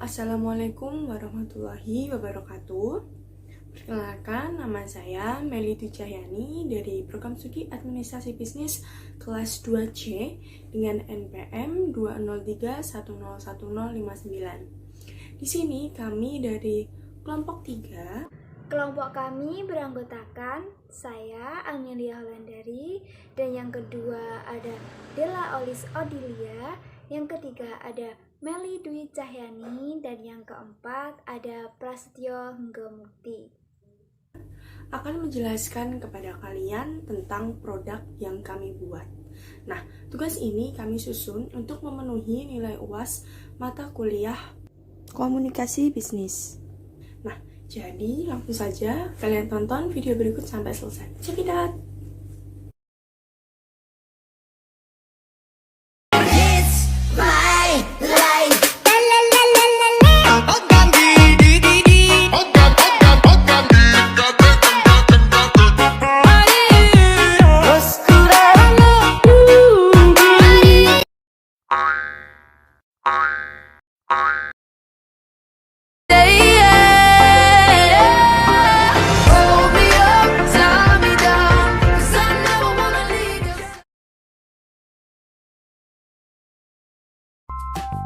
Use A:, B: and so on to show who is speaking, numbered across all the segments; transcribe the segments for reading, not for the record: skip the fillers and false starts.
A: Assalamualaikum warahmatullahi wabarakatuh. Perkenalkan, nama saya Meli Dwi Cahyani dari Program Studi Administrasi Bisnis kelas 2C dengan NPM 203101059. Di sini kami dari kelompok 3.
B: Kelompok kami beranggotakan saya, Amelia Hollandari, dan yang kedua ada Della Olis Odilia, yang ketiga ada Meli Dwi Cahyani, dan yang keempat ada Prasetyo Henggamukti.
A: Akan menjelaskan kepada kalian tentang produk yang kami buat. Nah, tugas ini kami susun untuk memenuhi nilai UAS mata kuliah Komunikasi Bisnis. Nah, jadi langsung saja kalian tonton video berikut sampai selesai. Check it out!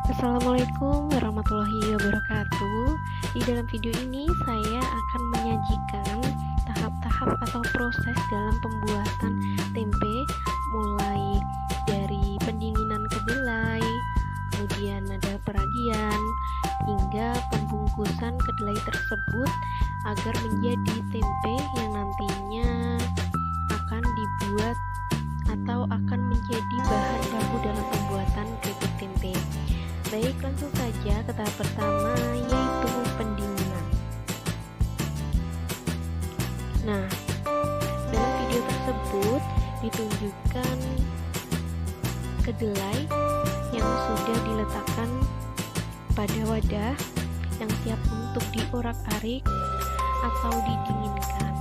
C: Assalamualaikum warahmatullahi wabarakatuh. Di dalam video ini saya akan menyajikan tahap-tahap atau proses dalam pembuatan tempe, mulai dari pendinginan kedelai, kemudian ada peragian, hingga pembungkusan kedelai tersebut agar menjadi tempe yang nantinya akan dibuat atau akan menjadi bahan baku dalam pembuatan keripik tempe. Baik, langsung saja ke tahap pertama, yaitu pendinginan. Nah, dalam video tersebut ditunjukkan kedelai yang sudah diletakkan pada wadah yang siap untuk diorak-arik atau didinginkan.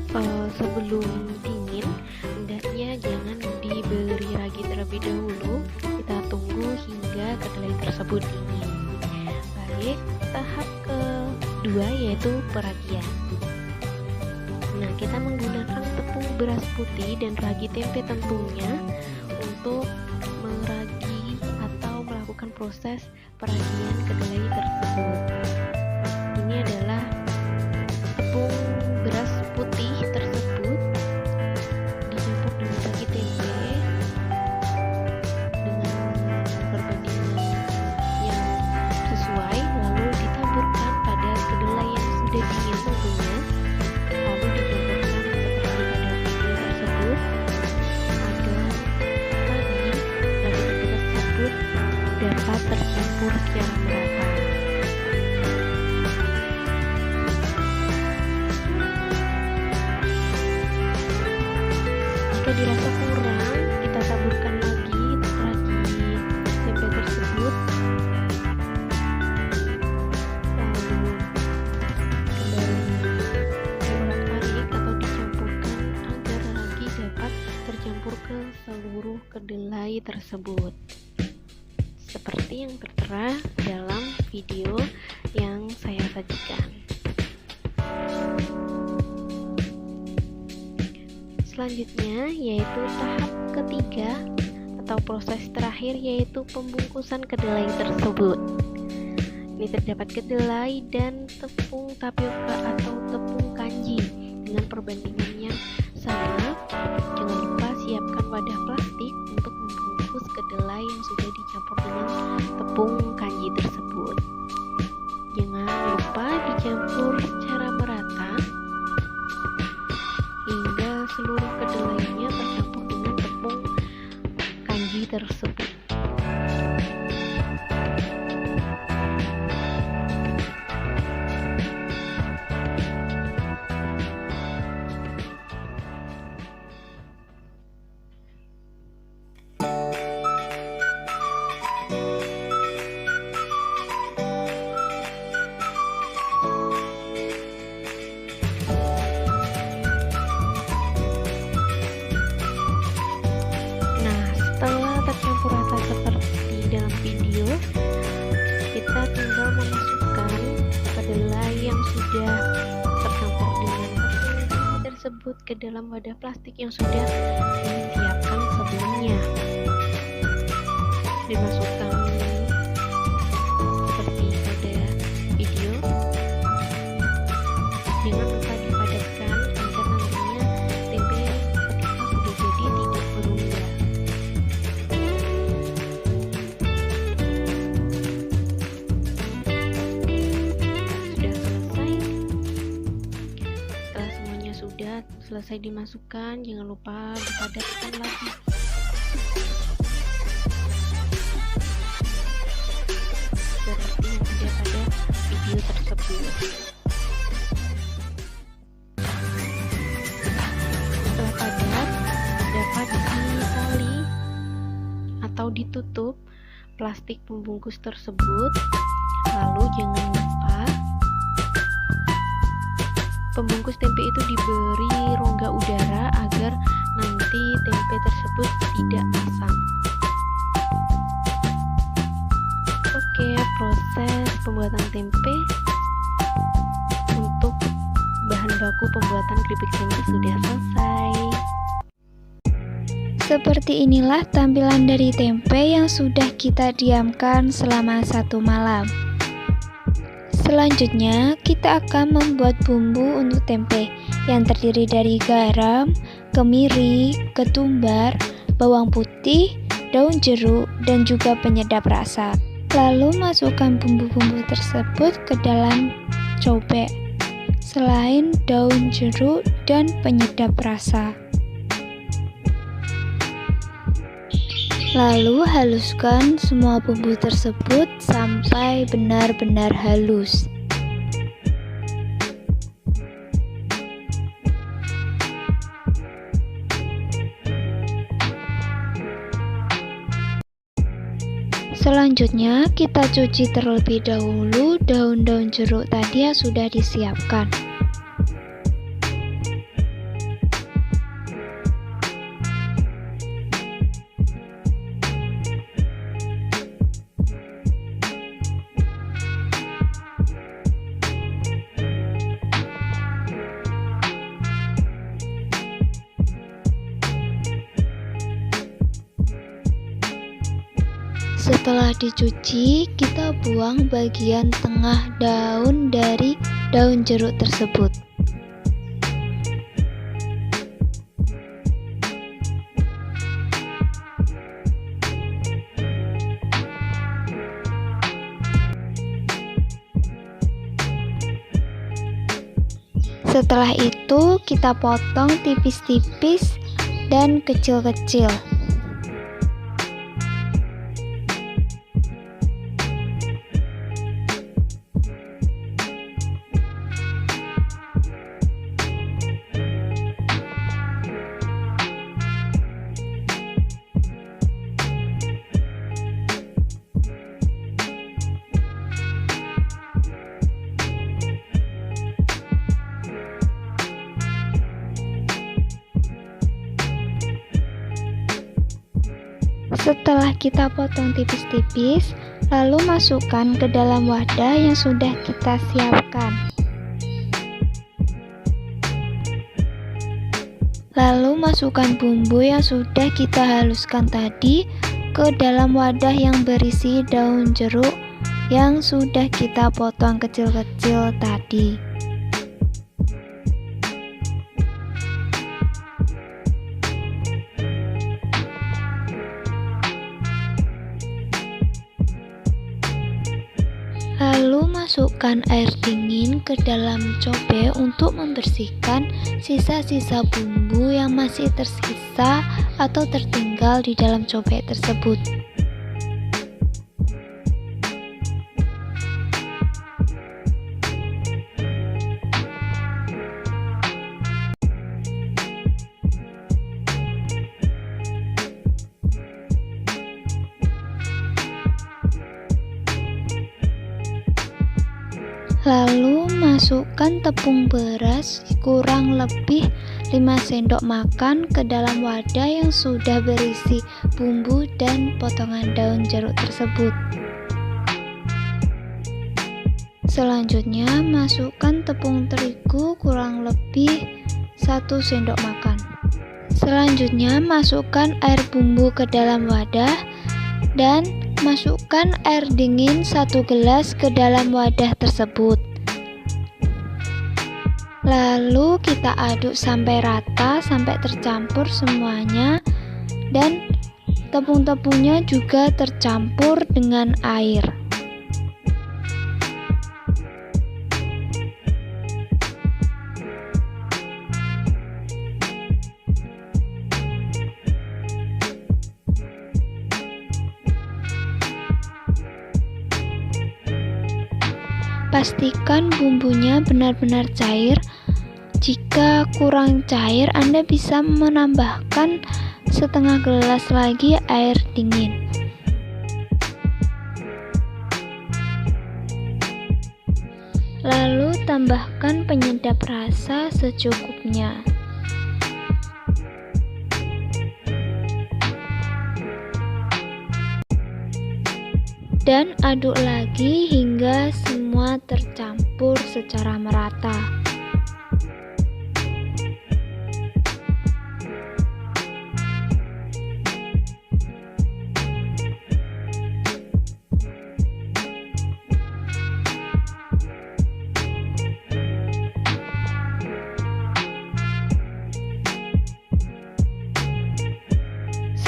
C: Kalau sebelum dingin, hendaknya jangan diberi ragi terlebih dahulu. Kita tunggu hingga kedelai tersebut dingin. Baik, tahap kedua yaitu peragian. Nah, kita menggunakan tepung beras putih dan ragi tempe tentunya untuk meragi atau melakukan proses peragian kedelai tersebut. Ini adalah tepung beras putih tersebut dicampur dengan ragi tempe dengan perbandingan yang sesuai, lalu ditaburkan pada kedelai yang sudah dingin tentunya, lalu dicampurkan seperti pada video tersebut agar ragi tempe tersebut dapat tercampur secara merata. Jika dirasa kurang, kita taburkan lagi ragi tempe tersebut, lalu kembali diorak-arik atau dicampurkan agar ragi dapat tercampur ke seluruh kedelai tersebut, seperti yang tertera dalam video yang saya sajikan. Selanjutnya yaitu tahap ketiga atau proses terakhir, yaitu pembungkusan kedelai tersebut. Ini terdapat kedelai dan tepung tapioka atau tepung kanji dengan perbandingan yang sama. Jangan lupa siapkan wadah plastik untuk membungkus kedelai yang sudah dicampur dengan tepung kanji tersebut. Jangan lupa dicampur secara merata hingga seluruh kedelainya tercampur dengan tepung kanji tersebut. tersebut ke dalam wadah plastik yang sudah disiapkan sebelumnya. Dimasukkan seperti pada video, jangan lupa dipadatkan agar nantinya tempe ketika sudah jadi tidak berunggah. Sudah selesai. Setelah semuanya sudah selesai dimasukkan, jangan lupa dipadatkan lagi. Seperti yang ada pada video tersebut. Setelah padat, dapat ditali atau ditutup plastik pembungkus tersebut. Lalu jangan lupa pembungkus tempe itu diberi rongga udara agar nanti tempe tersebut tidak asam. Oke, proses pembuatan tempe untuk bahan baku pembuatan keripik tempe sudah selesai.
B: Seperti inilah tampilan dari tempe yang sudah kita diamkan selama 1 malam. Selanjutnya, kita akan membuat bumbu untuk tempe yang terdiri dari garam, kemiri, ketumbar, bawang putih, daun jeruk, dan juga penyedap rasa. Lalu masukkan bumbu-bumbu tersebut ke dalam cobek, selain daun jeruk dan penyedap rasa. Lalu haluskan semua bumbu tersebut sampai benar-benar halus. Selanjutnya kita cuci terlebih dahulu daun-daun jeruk tadi yang sudah disiapkan. Setelah dicuci, kita buang bagian tengah daun dari daun jeruk tersebut. Setelah itu, kita potong tipis-tipis dan kecil-kecil. Setelah kita potong tipis-tipis, lalu masukkan ke dalam wadah yang sudah kita siapkan. Lalu masukkan bumbu yang sudah kita haluskan tadi ke dalam wadah yang berisi daun jeruk yang sudah kita potong kecil-kecil tadi. Lalu masukkan air dingin ke dalam cobek untuk membersihkan sisa-sisa bumbu yang masih tersisa atau tertinggal di dalam cobek tersebut. Lalu masukkan tepung beras kurang lebih 5 sendok makan ke dalam wadah yang sudah berisi bumbu dan potongan daun jeruk tersebut. Selanjutnya masukkan tepung terigu kurang lebih 1 1 sendok makan. Selanjutnya masukkan air bumbu ke dalam wadah dan masukkan air dingin 1 gelas ke dalam wadah tersebut. Lalu kita aduk sampai rata, sampai tercampur semuanya, dan tepung-tepungnya juga tercampur dengan air. Pastikan bumbunya benar-benar cair. Jika kurang cair, Anda bisa menambahkan setengah gelas lagi air dingin. Lalu tambahkan penyedap rasa secukupnya. Dan aduk lagi hingga semua tercampur secara merata.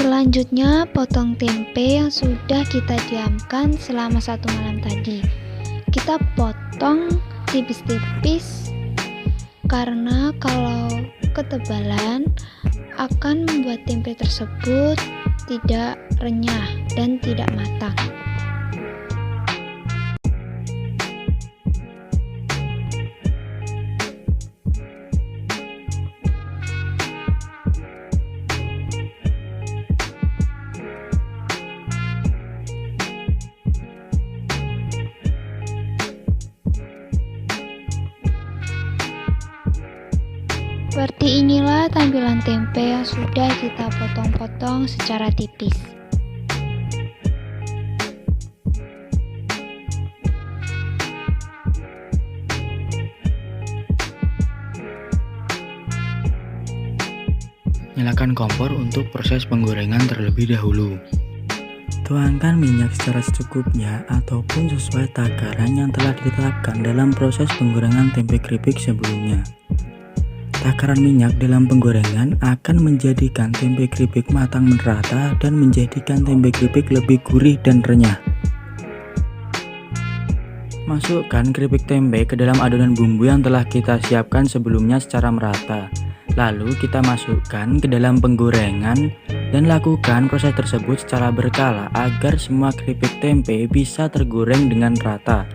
B: Selanjutnya, potong tempe yang sudah kita diamkan selama 1 malam tadi. Kita potong tipis-tipis karena kalau ketebalan akan membuat tempe tersebut tidak renyah dan tidak matang. Seperti inilah tampilan tempe yang sudah kita potong-potong secara tipis.
D: Nyalakan kompor untuk proses penggorengan terlebih dahulu. Tuangkan minyak secara secukupnya ataupun sesuai takaran yang telah ditetapkan dalam proses penggorengan tempe keripik sebelumnya. Takaran minyak dalam penggorengan akan menjadikan tempe keripik matang merata dan menjadikan tempe keripik lebih gurih dan renyah. Masukkan keripik tempe ke dalam adonan bumbu yang telah kita siapkan sebelumnya secara merata. Lalu kita masukkan ke dalam penggorengan dan lakukan proses tersebut secara berkala agar semua keripik tempe bisa tergoreng dengan rata.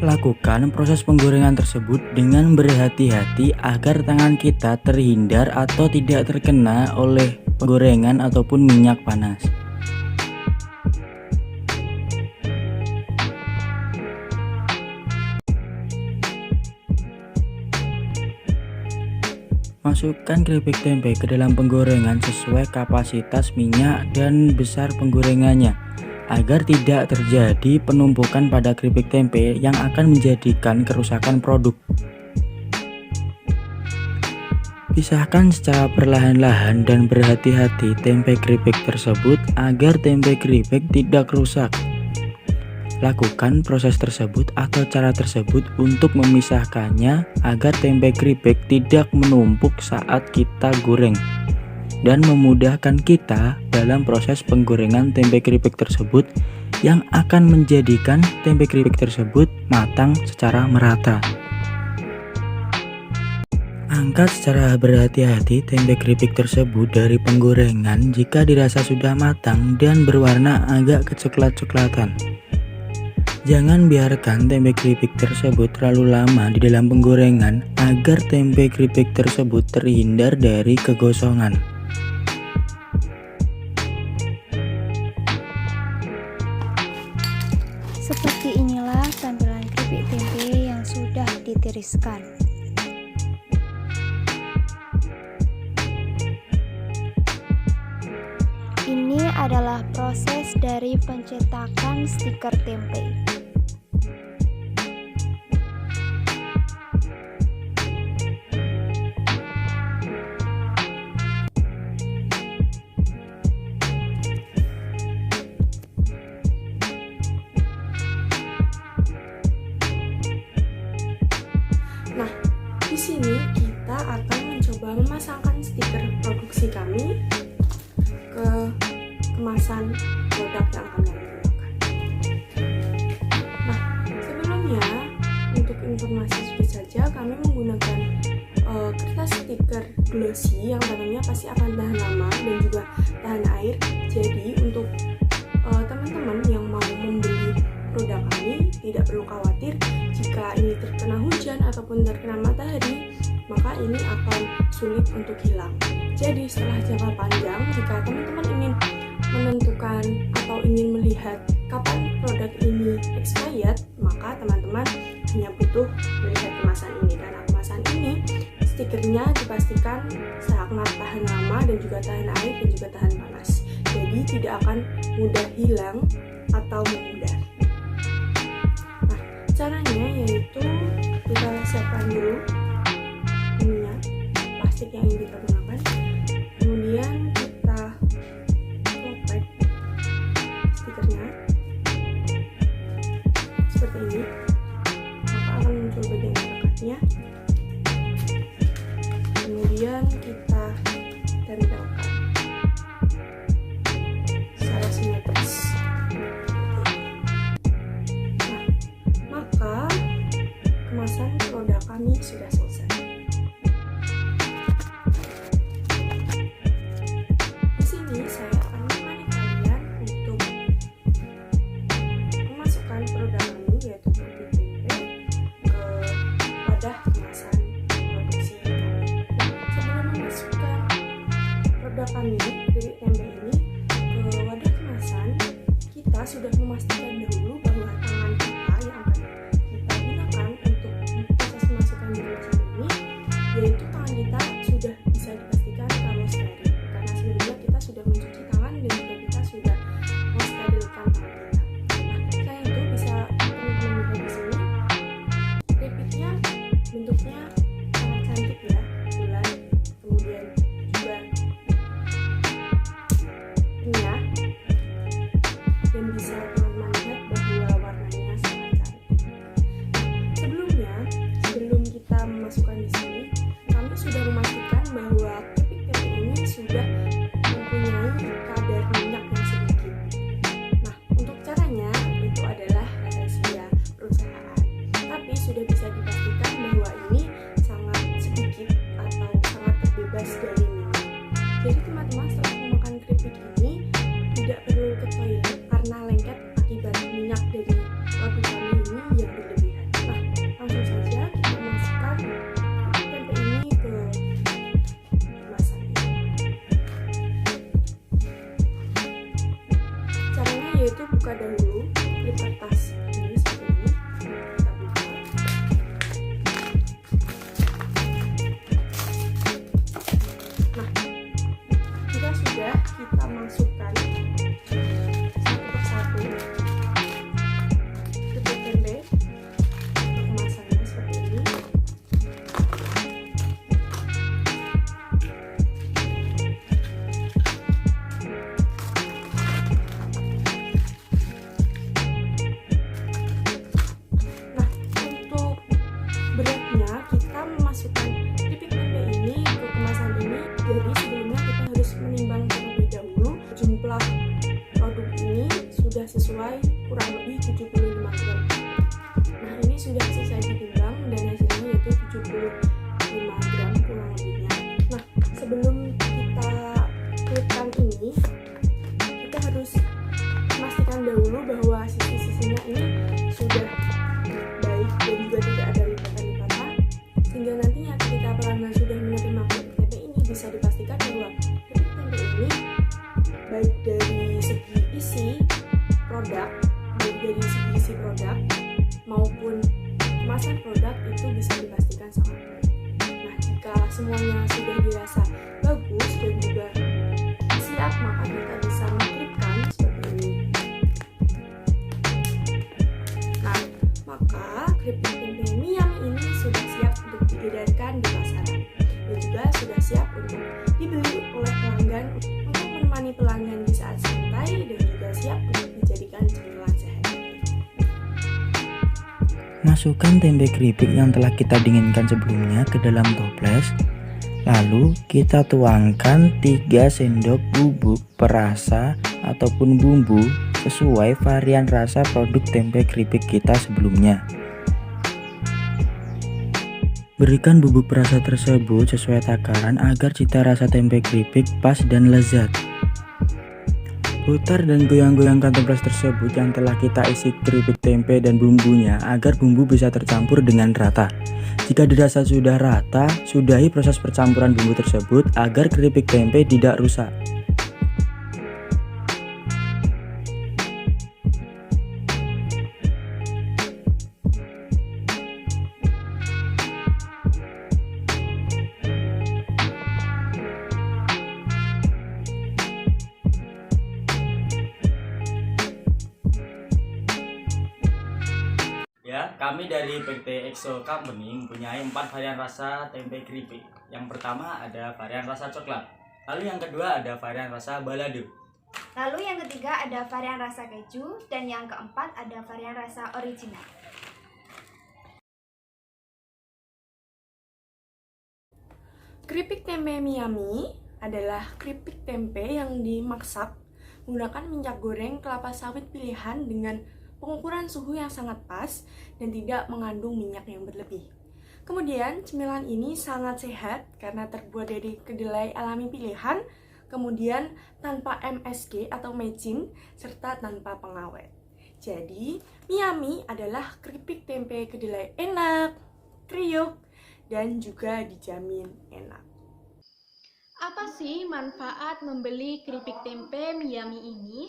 D: Lakukan proses penggorengan tersebut dengan berhati-hati agar tangan kita terhindar atau tidak terkena oleh penggorengan ataupun minyak panas. Masukkan keripik tempe ke dalam penggorengan sesuai kapasitas minyak dan besar penggorengannya, agar tidak terjadi penumpukan pada keripik tempe yang akan menjadikan kerusakan produk. Pisahkan secara perlahan-lahan dan berhati-hati tempe keripik tersebut agar tempe keripik tidak rusak. Lakukan proses tersebut atau cara tersebut untuk memisahkannya agar tempe keripik tidak menumpuk saat kita goreng dan memudahkan kita dalam proses penggorengan tempe keripik tersebut yang akan menjadikan tempe keripik tersebut matang secara merata. Angkat secara berhati-hati tempe keripik tersebut dari penggorengan jika dirasa sudah matang dan berwarna agak kecoklat-coklatan. Jangan biarkan tempe keripik tersebut terlalu lama di dalam penggorengan agar tempe keripik tersebut terhindar dari kegosongan.
B: Seperti inilah tampilan keripik tempe yang sudah ditiriskan. Ini adalah proses dari pencetakan stiker tempe.
A: kemasan produk yang akan kami gunakan. Nah, sebelumnya untuk informasi sedikit saja, kami menggunakan kertas stiker glossy yang tentunya pasti akan tahan lama dan juga tahan air. Jadi untuk teman-teman yang mau membeli produk kami tidak perlu khawatir jika ini terkena hujan ataupun terkena matahari, maka ini akan sulit untuk hilang. Jadi setelah jangka panjang, jika teman-teman ingin menentukan atau ingin melihat kapan produk ini expired, maka teman-teman hanya butuh melihat kemasan ini, karena kemasan ini stikernya dipastikan sangat tahan lama dan juga tahan air dan juga tahan panas. Jadi tidak akan mudah hilang atau memudar. Nah, caranya yaitu kita siapkan dulu ininya, plastik yang ingin kita gunakan. Kemudian kita kopek stikernya seperti ini, maka akan muncul bagian dekatnya. Kemudian kita tempelkan secara simetris. Nah, maka kemasan produk kami sudah selesai. Di sini saya akan menemani kalian untuk memasukkan produk kami, yaitu keripik tempe, ke wadah kemasan produksi kami. Sebelum memasukkan produk kami, keripik tempe ini, ke wadah kemasan, kita sudah memastikan dahulu bahwa tangan kita yang akan kita gunakan untuk proses memasukkan di kemasan ini, yaitu tangan kita sudah bisa dipastikan kalau steril, karena sebelumnya kita sudah mencuci tangan dan juga kita sudah mensterilkan tangan kita. Nah, selain itu bisa teman-teman lihat di sini, keripiknya bentuknya sangat cantik ya, bulat, kemudian juga renyah, dan bisa teman-teman lihat bahwa warnanya sangat cantik. Sebelumnya, sebelum kita memasukkan di sini, kami sudah memastikan bahwa keripik tempe ini sudah mempunyai kadar minyak yang sedikit. Nah, untuk caranya itu adalah rahasia perusahaan, tapi sudah bisa dipastikan bahwa ini sangat sedikit atau sangat terbebas dari minyak. Jadi teman-teman setelah memakan keripik ini tidak perlu ke toilet karena lengket akibat minyak dari roti kami ini yang berlebihan. Nah, langsung saja kita masukkan keripik tempe ini ke kemasan ini. Caranya yaitu buka dahulu klip kertas ini seperti ini. Kita buka. Nah, jika sudah, kita masukkan satu persatu keripik tempe ke kemasannya seperti ini. Nah, untuk beratnya kita memasukkan keripik tempe ini ke kemasan ini, jadi sebelumnya kita harus menimbang terlebih dahulu jumlah produk ini sudah sesuai kurang lebih 75 gram. Nah, ini sudah selesai ditimbang dan hasilnya yaitu 75 gram kurang lebihnya. Nah, sebelum kita klipkan ini, kita harus memastikan dahulu bahwa sisi-sisinya ini sudah baik dan juga tidak ada lipatan-lipatan, sehingga nantinya ketika pelanggan sudah menerima keripik tempe ini bisa dipastikan bahwa keripik tempe ini baik dari segi isi produk, maupun kemasan produk itu bisa dipastikan sangat baik. Nah, jika semuanya sudah dirasa bagus dan juga siap, maka kita bisa mengklipkan seperti ini. Nah, maka keripik tempe Miyami ini sudah siap untuk diedarkan di pasaran dan juga sudah siap untuk dibeli oleh pelanggan untuk menemani pelanggan di saat santai dan juga siap untuk dijadikan cemilan sehari.
D: Masukkan tempe keripik yang telah kita dinginkan sebelumnya ke dalam toples. Lalu kita tuangkan 3 sendok bubuk perasa ataupun bumbu sesuai varian rasa produk tempe keripik kita sebelumnya. Berikan bubuk perasa tersebut sesuai takaran agar cita rasa tempe keripik pas dan lezat. Putar dan goyang-goyangkan toples tersebut yang telah kita isi keripik tempe dan bumbunya agar bumbu bisa tercampur dengan rata. Jika dirasa sudah rata, sudahi proses percampuran bumbu tersebut agar keripik tempe tidak rusak.
E: Ya, kami dari PT EXO Company mempunyai 4 varian rasa tempe keripik. Yang pertama ada varian rasa coklat, lalu yang kedua ada varian rasa balado.
B: Lalu yang ketiga ada varian rasa keju, dan yang keempat ada varian rasa original.
A: Keripik tempe Miami adalah keripik tempe yang dimasak menggunakan minyak goreng kelapa sawit pilihan dengan pengukuran suhu yang sangat pas dan tidak mengandung minyak yang berlebih. Kemudian, cemilan ini sangat sehat karena terbuat dari kedelai alami pilihan, kemudian tanpa MSG atau mecin, serta tanpa pengawet. Jadi, Miami adalah keripik tempe kedelai enak, kriuk, dan juga dijamin enak.
F: Apa sih manfaat membeli keripik tempe Miami ini?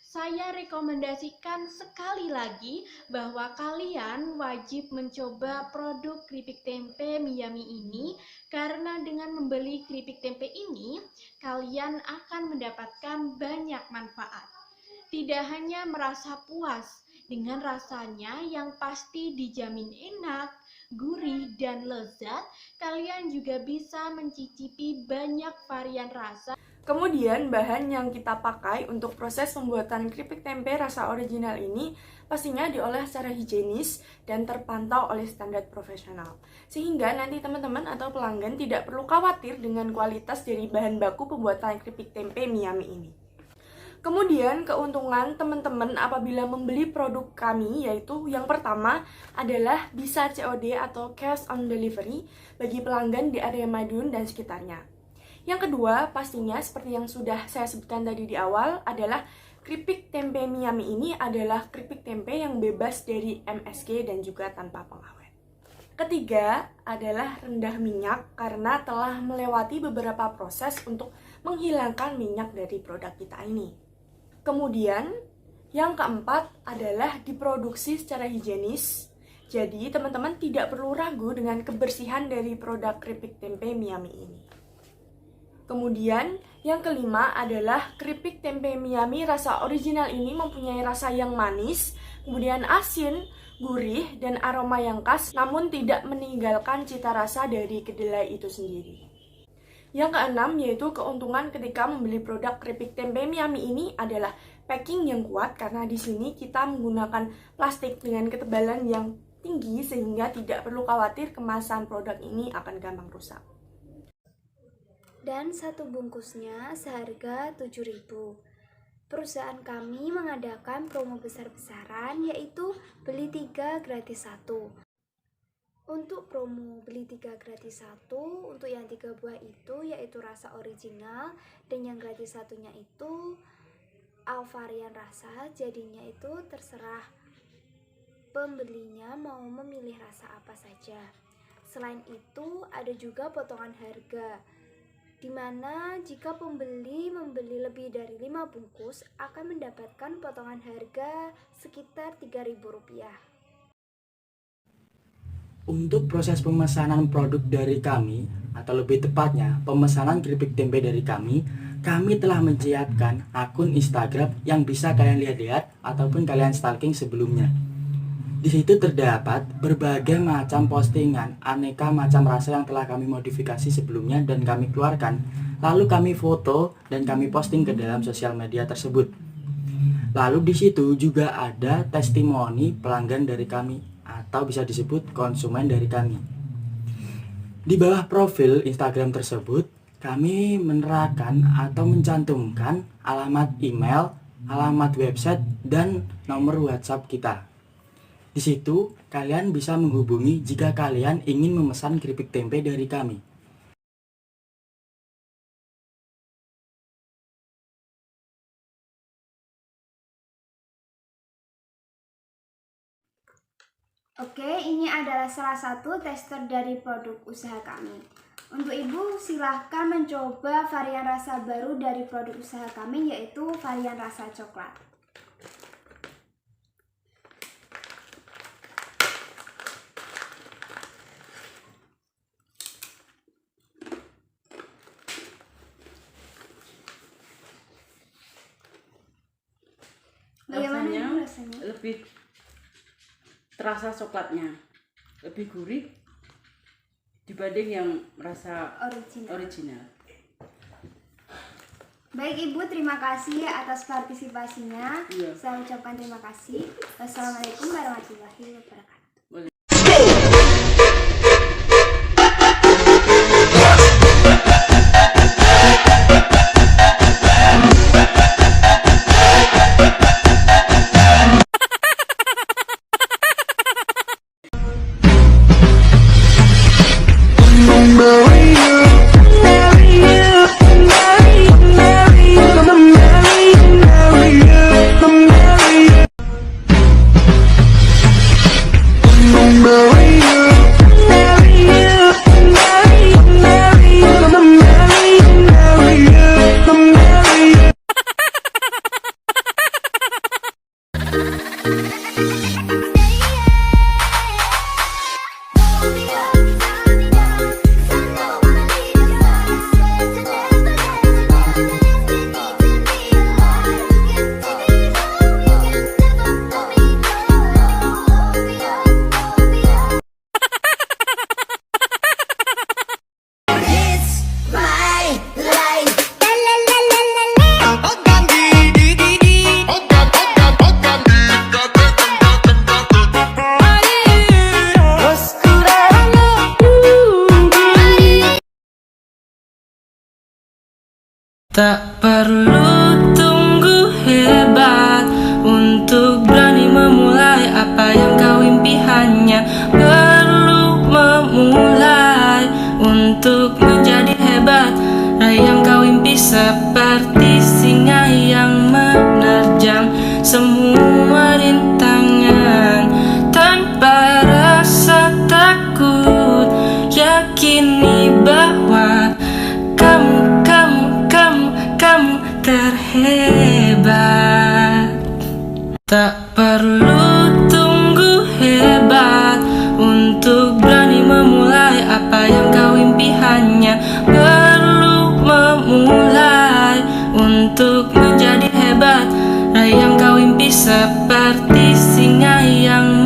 F: Saya rekomendasikan sekali lagi bahwa kalian wajib mencoba produk keripik tempe Miami ini, karena dengan membeli keripik tempe ini, kalian akan mendapatkan banyak manfaat. Tidak hanya merasa puas dengan rasanya yang pasti dijamin enak, gurih, dan lezat, kalian juga bisa mencicipi banyak varian rasa.
A: Kemudian bahan yang kita pakai untuk proses pembuatan keripik tempe rasa original ini pastinya diolah secara higienis dan terpantau oleh standar profesional. Sehingga nanti teman-teman atau pelanggan tidak perlu khawatir dengan kualitas dari bahan baku pembuatan keripik tempe Miami ini. Kemudian keuntungan teman-teman apabila membeli produk kami yaitu yang pertama adalah bisa COD atau cash on delivery bagi pelanggan di area Madiun dan sekitarnya. Yang kedua, pastinya seperti yang sudah saya sebutkan tadi di awal adalah keripik tempe Miami ini adalah keripik tempe yang bebas dari MSG dan juga tanpa pengawet. Ketiga adalah rendah minyak karena telah melewati beberapa proses untuk menghilangkan minyak dari produk kita ini. Kemudian, yang keempat adalah diproduksi secara higienis. Jadi, teman-teman tidak perlu ragu dengan kebersihan dari produk keripik tempe Miami ini. Kemudian, yang kelima adalah keripik tempe Miami rasa original ini mempunyai rasa yang manis, kemudian asin, gurih, dan aroma yang khas, namun tidak meninggalkan cita rasa dari kedelai itu sendiri. Yang keenam yaitu keuntungan ketika membeli produk keripik tempe Miami ini adalah packing yang kuat, karena di sini kita menggunakan plastik dengan ketebalan yang tinggi sehingga tidak perlu khawatir kemasan produk ini akan gampang rusak.
B: Dan satu bungkusnya seharga 7.000. Perusahaan kami mengadakan promo besar-besaran, yaitu beli 3 gratis 1. Untuk promo beli 3 gratis 1, untuk yang 3 buah itu yaitu rasa original, dan yang gratis satunya itu varian rasa. Jadinya itu terserah pembelinya mau memilih rasa apa saja. Selain itu ada juga potongan harga, di mana jika pembeli membeli lebih dari 5 bungkus akan mendapatkan potongan harga sekitar Rp3.000.
D: Untuk proses pemesanan produk dari kami, atau lebih tepatnya pemesanan keripik tempe dari kami telah menyiapkan akun Instagram yang bisa kalian lihat-lihat ataupun kalian stalking sebelumnya. Di situ terdapat berbagai macam postingan, aneka macam rasa yang telah kami modifikasi sebelumnya dan kami keluarkan. Lalu kami foto dan kami posting ke dalam sosial media tersebut. Lalu di situ juga ada testimoni pelanggan dari kami atau bisa disebut konsumen dari kami. Di bawah profil Instagram tersebut kami menerapkan atau mencantumkan alamat email, alamat website, dan nomor WhatsApp kita. Di situ, kalian bisa menghubungi jika kalian ingin memesan keripik tempe dari kami.
B: Oke, ini adalah salah satu tester dari produk usaha kami. Untuk Ibu, silahkan mencoba varian rasa baru dari produk usaha kami, yaitu varian rasa coklat. Bagaimana
G: Rasanya
B: Ibu rasanya?
G: lebih terasa coklatnya, lebih gurih dibanding yang rasa original.
B: Baik Ibu, terima kasih atas partisipasinya.
G: Iya.
B: Saya ucapkan terima kasih. Wassalamualaikum warahmatullahi wabarakatuh.
H: Tak perlu tunggu hebat untuk berani memulai apa yang kau impi, hanya perlu memulai untuk menjadi hebat. Raih yang kau impi seperti singa yang menerjang semua rintangan tanpa rasa takut. Yakini bahwa kamu terhebat. Tak perlu tunggu hebat untuk berani memulai apa yang kau impi, hanya perlu memulai untuk menjadi hebat. Raih yang kau impi seperti singa yang